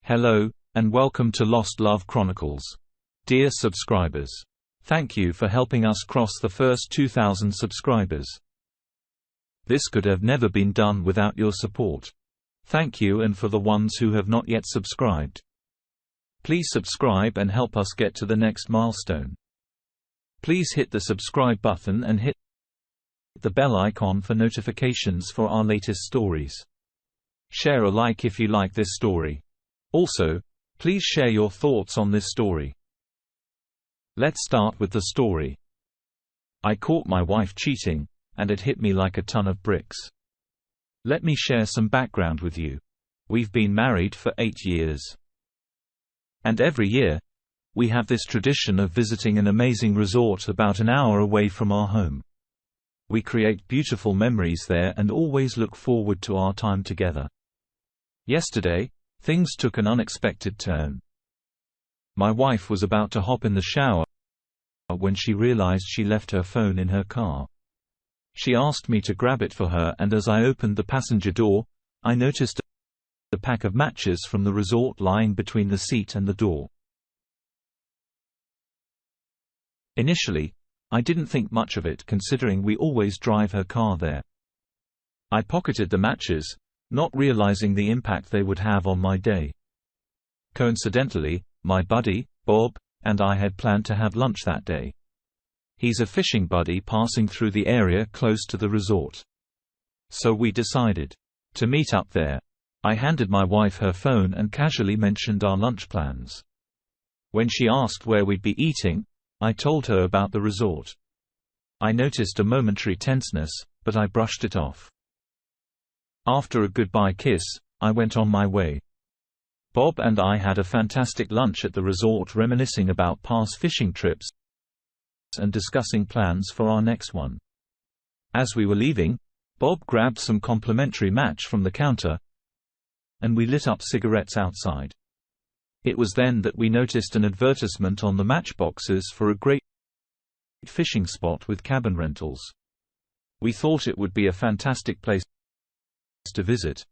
Hello, and welcome to Lost Love Chronicles. Dear subscribers, thank you for helping us cross the first 2,000 subscribers. This could have never been done without your support. Thank you, and for the ones who have not yet subscribed, please subscribe and help us get to the next milestone. Please hit the subscribe button and hit the bell icon for notifications for our latest stories. Share a like if you like this story. Also, please share your thoughts on this story. Let's start with the story. I caught my wife cheating, and it hit me like a ton of bricks. Let me share some background with you. We've been married for 8 years. And every year, we have this tradition of visiting an amazing resort about an hour away from our home. We create beautiful memories there and always look forward to our time together. Yesterday, things took an unexpected turn. My wife was about to hop in the shower when she realized she left her phone in her car. She asked me to grab it for her, and as I opened the passenger door, I noticed a pack of matches from the resort lying between the seat and the door. Initially, I didn't think much of it considering we always drive her car there. I pocketed the matches, not realizing the impact they would have on my day. Coincidentally, my buddy, Bob, and I had planned to have lunch that day. He's a fishing buddy passing through the area close to the resort. So we decided to meet up there. I handed my wife her phone and casually mentioned our lunch plans. When she asked where we'd be eating, I told her about the resort. I noticed a momentary tenseness, but I brushed it off. After a goodbye kiss, I went on my way. Bob and I had a fantastic lunch at the resort, reminiscing about past fishing trips and discussing plans for our next one. As we were leaving, Bob grabbed some complimentary match from the counter, and we lit up cigarettes outside. It was then that we noticed an advertisement on the matchboxes for a great fishing spot with cabin rentals. We thought it would be a fantastic place to visit,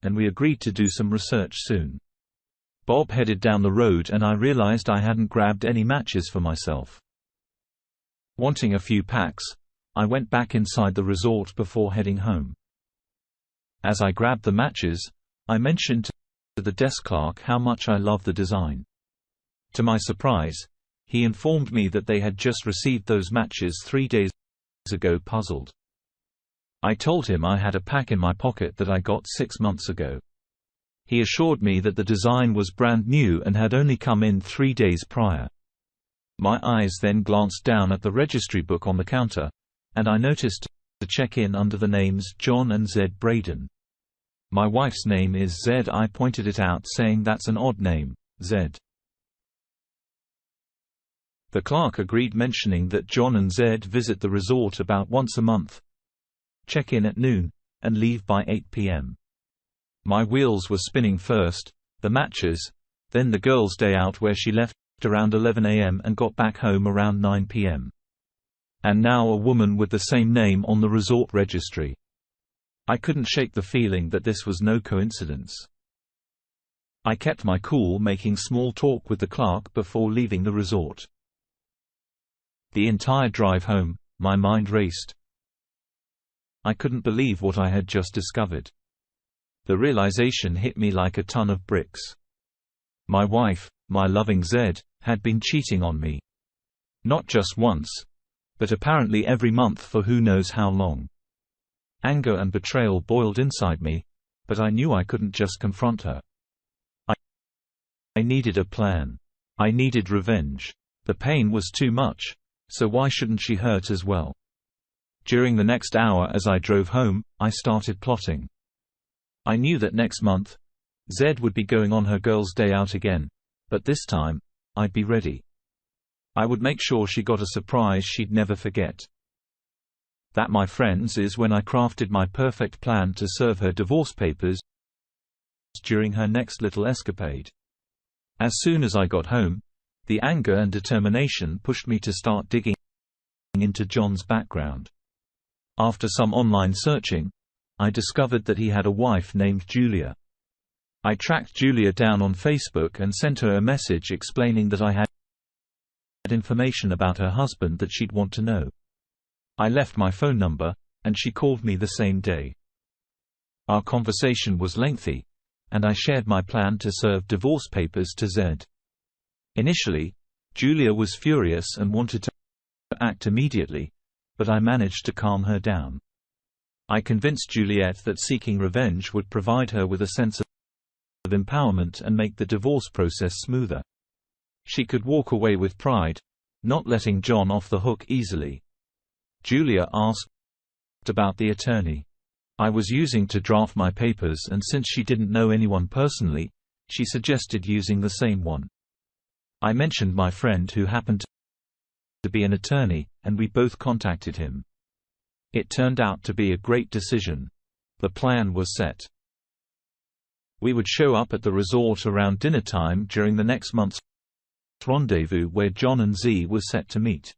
and we agreed to do some research soon. Bob headed down the road and I realized I hadn't grabbed any matches for myself. Wanting a few packs, I went back inside the resort before heading home. As I grabbed the matches, I mentioned to the desk clerk how much I love the design. To my surprise, he informed me that they had just received those matches 3 days ago. Puzzled, I told him I had a pack in my pocket that I got 6 months ago. He assured me that the design was brand new and had only come in 3 days prior. My eyes then glanced down at the registry book on the counter, and I noticed the check-in under the names John and Zed Braden. My wife's name is Zed. I pointed it out, saying that's an odd name, Zed. The clerk agreed, mentioning that John and Zed visit the resort about once a month, check in at noon, and leave by 8 p.m. My wheels were spinning. First, the matches, then the girl's day out where she left around 11 a.m. and got back home around 9 p.m. And now a woman with the same name on the resort registry. I couldn't shake the feeling that this was no coincidence. I kept my cool, making small talk with the clerk before leaving the resort. The entire drive home, my mind raced. I couldn't believe what I had just discovered. The realization hit me like a ton of bricks. My wife, my loving Zed, had been cheating on me. Not just once, but apparently every month for who knows how long. Anger and betrayal boiled inside me, but I knew I couldn't just confront her. I needed a plan. I needed revenge. The pain was too much, so why shouldn't she hurt as well? During the next hour as I drove home, I started plotting. I knew that next month, Zed would be going on her girl's day out again, but this time, I'd be ready. I would make sure she got a surprise she'd never forget. That, my friends, is when I crafted my perfect plan to serve her divorce papers during her next little escapade. As soon as I got home, the anger and determination pushed me to start digging into John's background. After some online searching, I discovered that he had a wife named Julia. I tracked Julia down on Facebook and sent her a message explaining that I had information about her husband that she'd want to know. I left my phone number, and she called me the same day. Our conversation was lengthy, and I shared my plan to serve divorce papers to Zed. Initially, Julia was furious and wanted to act immediately, but I managed to calm her down. I convinced Juliet that seeking revenge would provide her with a sense of empowerment and make the divorce process smoother. She could walk away with pride, not letting John off the hook easily. Julia asked about the attorney I was using to draft my papers, and since she didn't know anyone personally, she suggested using the same one. I mentioned my friend who happened to be an attorney, and we both contacted him. It turned out to be a great decision. The plan was set. We would show up at the resort around dinner time during the next month's rendezvous where John and Z were set to meet.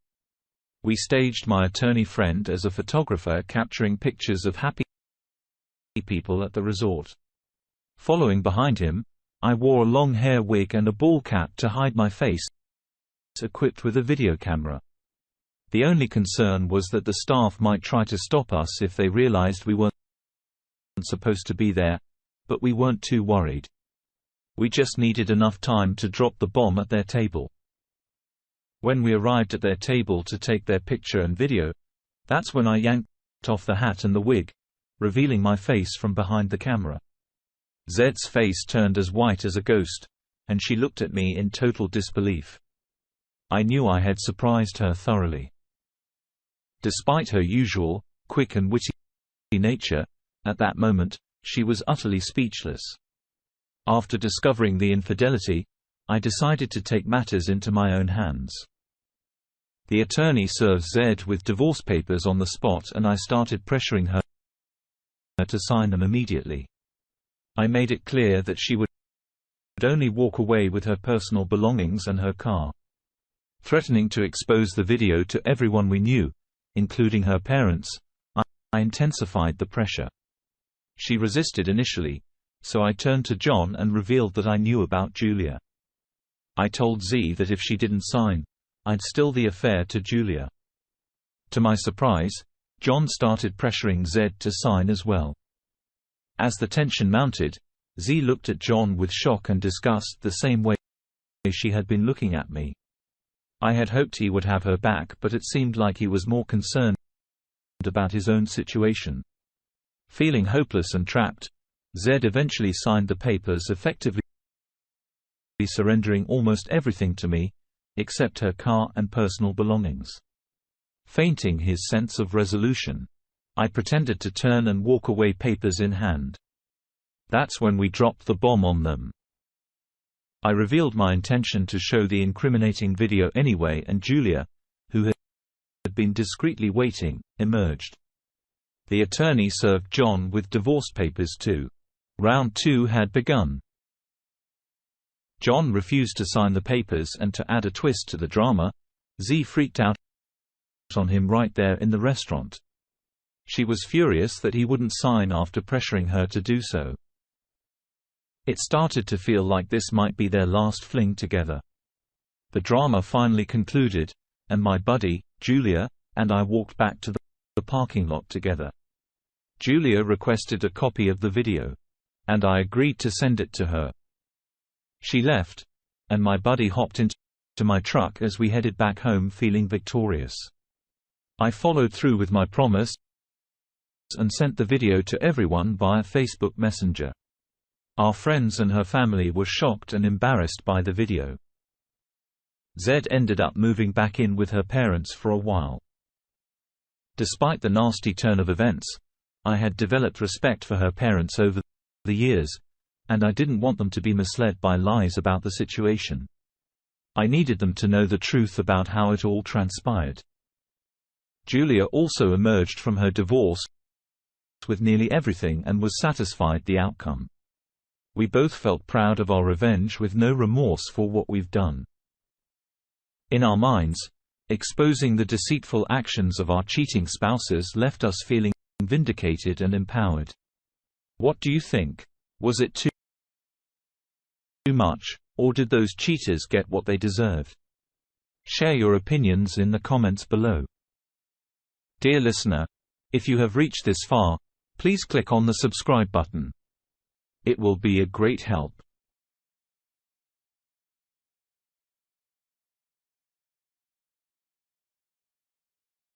We staged my attorney friend as a photographer capturing pictures of happy people at the resort. Following behind him, I wore a long hair wig and a ball cap to hide my face, equipped with a video camera. The only concern was that the staff might try to stop us if they realized we weren't supposed to be there, but we weren't too worried. We just needed enough time to drop the bomb at their table. When we arrived at their table to take their picture and video, that's when I yanked off the hat and the wig, revealing my face from behind the camera. Zed's face turned as white as a ghost, and she looked at me in total disbelief. I knew I had surprised her thoroughly. Despite her usual, quick and witty nature, at that moment, she was utterly speechless. After discovering the infidelity, I decided to take matters into my own hands. The attorney served Zed with divorce papers on the spot, and I started pressuring her to sign them immediately. I made it clear that she would only walk away with her personal belongings and her car. Threatening to expose the video to everyone we knew, including her parents, I intensified the pressure. She resisted initially, so I turned to John and revealed that I knew about Julia. I told Z that if she didn't sign, I'd still the affair to Julia. To my surprise, John started pressuring Zed to sign as well. As the tension mounted, Z looked at John with shock and disgust the same way she had been looking at me. I had hoped he would have her back, but it seemed like he was more concerned about his own situation. Feeling hopeless and trapped, Zed eventually signed the papers, effectively surrendering almost everything to me, except her car and personal belongings. Feinting his sense of resolution, I pretended to turn and walk away, papers in hand. That's when we dropped the bomb on them. I revealed my intention to show the incriminating video anyway, and Julia, who had been discreetly waiting, emerged. The attorney served John with divorce papers too. Round 2 had begun. John refused to sign the papers, and to add a twist to the drama, Z freaked out on him right there in the restaurant. She was furious that he wouldn't sign after pressuring her to do so. It started to feel like this might be their last fling together. The drama finally concluded, and my buddy, Julia, and I walked back to the parking lot together. Julia requested a copy of the video, and I agreed to send it to her. She left, and my buddy hopped into my truck as we headed back home feeling victorious. I followed through with my promise and sent the video to everyone via Facebook Messenger. Our friends and her family were shocked and embarrassed by the video. Zed ended up moving back in with her parents for a while. Despite the nasty turn of events, I had developed respect for her parents over the years, and I didn't want them to be misled by lies about the situation. I needed them to know the truth about how it all transpired. Julia also emerged from her divorce with nearly everything and was satisfied the outcome. We both felt proud of our revenge with no remorse for what we've done. In our minds, exposing the deceitful actions of our cheating spouses left us feeling vindicated and empowered. What do you think? Was it too too much, or did those cheaters get what they deserved? Share your opinions in the comments below. Dear listener, if you have reached this far, please click on the subscribe button. It will be a great help.